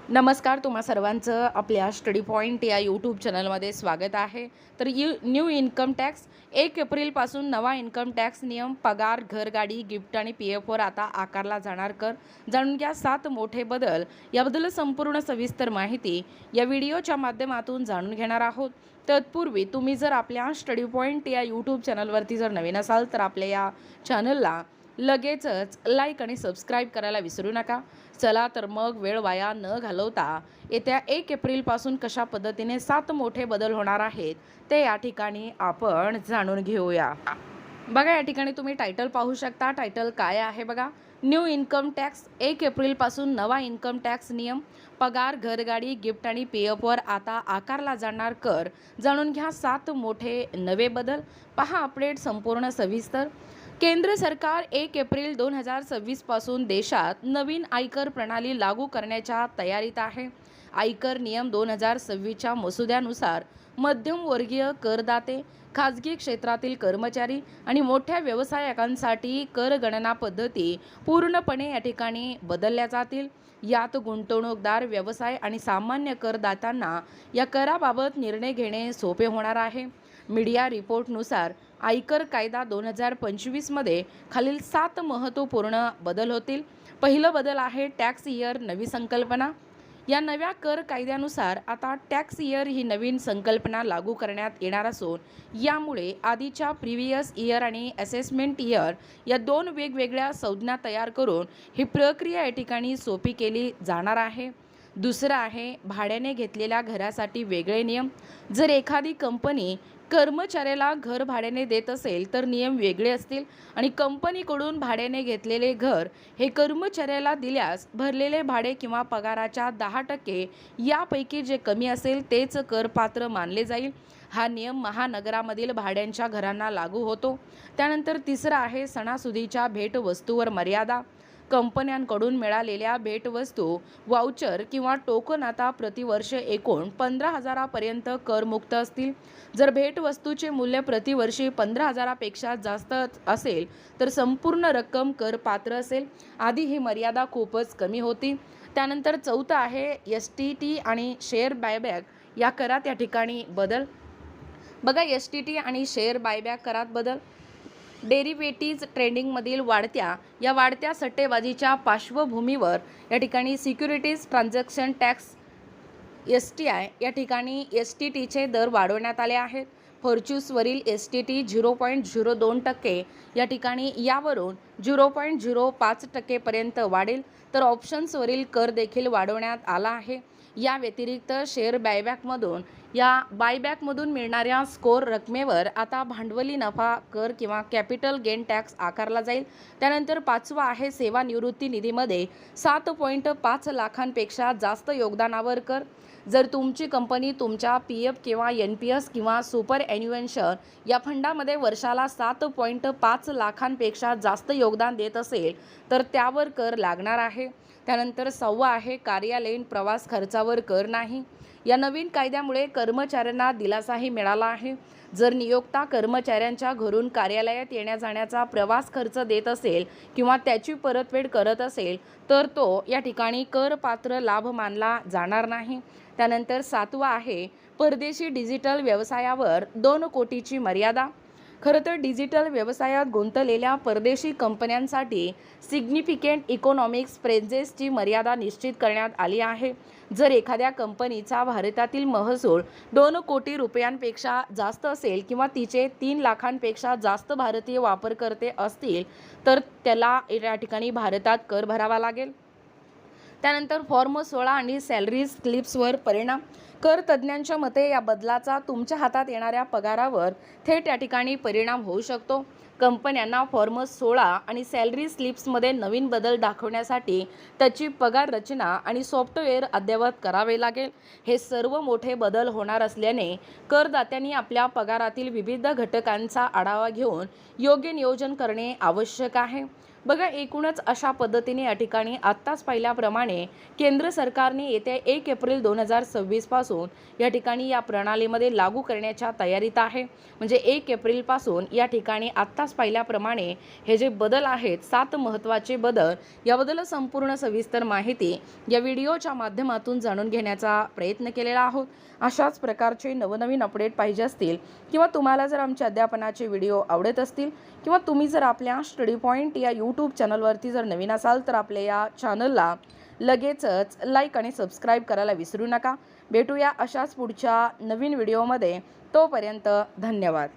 नमस्कार, तुम्हा सर्वांचं आपल्या स्टडी पॉईंट या यूट्यूब चॅनलमध्ये स्वागत आहे. तर न्यू इन्कम टॅक्स 1 एप्रिलपासून नवा इन्कम टॅक्स नियम, पगार, घरगाडी, गिफ्ट आणि PFवर आता आकारला जाणार कर. जाणून घ्या 7 मोठे बदल. याबद्दल संपूर्ण सविस्तर माहिती या व्हिडिओच्या माध्यमातून जाणून घेणार आहोत. तत्पूर्वी तुम्ही जर आपल्या स्टडी पॉईंट या यूट्यूब चॅनलवरती जर नवीन असाल तर आपल्या या चॅनलला लगेचच लाईक आणि सबस्क्राईब करायला विसरू नका. चला तर मग वेळ वाया न घालवता येत्या 1 एप्रिलपासून कशा पद्धतीने 7 मोठे बदल होणार आहेत ते या ठिकाणी आपण जाणून घेऊया. बघा, या ठिकाणी तुम्ही टायटल पाहू शकता. टायटल काय आहे बघा, न्यू इन्कम टॅक्स 1 एप्रिलपासून नवा इन्कम टॅक्स नियम, पगार, घरगाडी, गिफ्ट आणि PFवर आता आकारला जाणार कर. जाणून घ्या 7 मोठे नवे बदल. पहा अपडेट संपूर्ण सविस्तर. केंद्र सरकार 1 एप्रिल 2026 पासून देशात नवीन आयकर प्रणाली लागू करण्याच्या तयारीत आहे. आयकर नियम 2026च्या मसुद्यानुसार मध्यमवर्गीय करदाते, खाजगी क्षेत्रातील कर्मचारी आणि मोठ्या व्यवसायकांसाठी कर गणना पद्धती पूर्णपणे या ठिकाणी बदलल्या जातील. यात गुंतवणूकदार, व्यवसाय आणि सामान्य करदात्यांना या कराबाबत निर्णय घेणे सोपे होणार आहे. मीडिया रिपोर्टनुसार आयकर कायदा 2025 मध्ये खालील 7 महत्त्वपूर्ण बदल होतील. पहिलं बदल आहे टॅक्स इयर नवी संकल्पना. या नव्या कर कायद्यानुसार आता टॅक्स इयर ही नवीन संकल्पना लागू करण्यात येणार असून यामुळे आधीच्या प्रिव्हियस इयर आणि असेसमेंट इयर या 2 वेगवेगळ्या संज्ञा तयार करून ही प्रक्रिया या ठिकाणी सोपी केली जाणार आहे. दुसरं आहे भाड्याने घेतलेल्या घरासाठी वेगळे नियम. जर एखादी कंपनी कर्मचाऱ्याला घर भाड्याने देत असेल तर नियम वेगळे असतील आणि कंपनीकडून भाड्याने घेतलेले घर हे कर्मचाऱ्याला दिल्यास भरलेले भाडे किंवा पगाराच्या 10% यापैकी जे कमी असेल तेच करपात्र मानले जाईल. हा नियम महानगरामधील भाड्यांच्या घरांना लागू होतो. त्यानंतर तिसरा आहे सणासुदीच्या भेटवस्तूवर मर्यादा. कंपन्यांकडून मिळालेल्या भेटवस्तू, वाउचर किंवा टोकन आता प्रतिवर्ष एकूण 15,000पर्यंत करमुक्त असतील. जर भेटवस्तूचे मूल्य प्रतिवर्षी 15,000पेक्षा जास्त असेल तर संपूर्ण रक्कम करपात्र असेल. आधी ही मर्यादा खूपच कमी होती. त्यानंतर चौथं आहे STT आणि शेअर बायबॅक या करात या ठिकाणी बदल. बघा, STT आणि शेअर बायबॅक करात बदल. डेरिव्हेटिव्ज ट्रेडिंगमधील वाढत्या सट्टेबाजीच्या पार्श्वभूमीवर या ठिकाणी सिक्युरिटीज ट्रान्झॅक्शन टॅक्स STI या ठिकाणी STTचे दर वाढवण्यात आले आहेत. फॉर्च्यून्सवरील STT 0.02% या ठिकाणी यावरून 0.05% वाढेल. तर ऑप्शन्सवरील कर देखील वाढवण्यात आला आहे. या व्यतिरिक्त शेअर बायबॅकमधून मिळणाऱ्या स्कोर रकमेवर आता भांडवली नफा कर किंवा कॅपिटल गेन टॅक्स आकारला जाईल. त्यानंतर 5वा आहे सेवानिवृत्ती निधीमध्ये 7.5 लाखांपेक्षा जास्त योगदानावर कर. जर तुमची कंपनी तुमच्या PF किंवा NPS किंवा सुपर ॲन्युएशन या फंडामध्ये वर्षाला 7.5 लाखांपेक्षा जास्त योगदान देत असेल तर त्यावर कर लागणार आहे. त्यानंतर 6वा आहे कार्यालयीन प्रवास खर्चावर कर नाही. या नवीन कायद्यामुळे कर्मचाऱ्यांना दिलासाही मिळाला आहे. जर नियोक्ता कर्मचाऱ्यांच्या घरून कार्यालयात येण्या जाण्याचा प्रवास खर्च देत असेल किंवा त्याची परतफेड करत असेल तर तो या ठिकाणी करपात्र लाभ मानला जाणार नाही. त्यानंतर 7वा आहे परदेशी डिजिटल व्यवसायावर 2 कोटीची मर्यादा. खरं तर डिजिटल व्यवसायात गुंतलेल्या परदेशी कंपन्यांसाठी सिग्निफिकेंट इकॉनॉमिक्स प्रेझेन्सची मर्यादा निश्चित करण्यात आली आहे. जर एखाद्या कंपनीचा भारतातील महसूल 2 कोटी रुपयांपेक्षा जास्त असेल किंवा तिचे 3 लाखांपेक्षा जास्त भारतीय वापरकर्ते असतील तर त्याला या ठिकाणी भारतात कर भरावा लागेल. त्यानंतर फॉर्म 16 आणि सॅलरी स्लिप्सवर परिणाम. कर तज्ज्ञांच्या मते या बदलाचा तुमच्या हातात येणाऱ्या पगारावर थेट या ठिकाणी परिणाम होऊ शकतो. कंपन्यांना फॉर्म 16 आणि सॅलरी स्लिप्समध्ये नवीन बदल दाखवण्यासाठी त्याची पगार रचना आणि सॉफ्टवेअर अद्ययावत करावे लागेल. हे सर्व मोठे बदल होणार असल्याने करदात्यांनी आपल्या पगारातील विविध घटकांचा आढावा घेऊन योग्य नियोजन करणे आवश्यक आहे. बघा, एकूणच अशा पद्धतीने या ठिकाणी आत्ताच पाहिल्याप्रमाणे केंद्र सरकारने येत्या 1 एप्रिल 2026 पासून या ठिकाणी या प्रणालीमध्ये लागू करण्याच्या तयारीत आहे. म्हणजे 1 एप्रिलपासून या ठिकाणी आत्ताच पाहिल्याप्रमाणे हे जे बदल आहेत, 7 महत्त्वाचे बदल, याबद्दल संपूर्ण सविस्तर माहिती या व्हिडिओच्या माध्यमातून जाणून घेण्याचा प्रयत्न केलेला आहोत. अशाच प्रकारचे नवनवीन अपडेट पाहिजे असतील किंवा तुम्हाला जर आमचे अध्यापनाचे व्हिडिओ आवडत असतील किंवा तुम्ही जर आपल्या स्टडी पॉईंट या यूट्यूब चॅनलवरती जर नवीन असाल तर आपल्या या चॅनलला लगेचच लाईक आणि सबस्क्राईब करायला विसरू नका. भेटूया अशाच पुढच्या नवीन व्हिडिओमध्ये. तोपर्यंत धन्यवाद.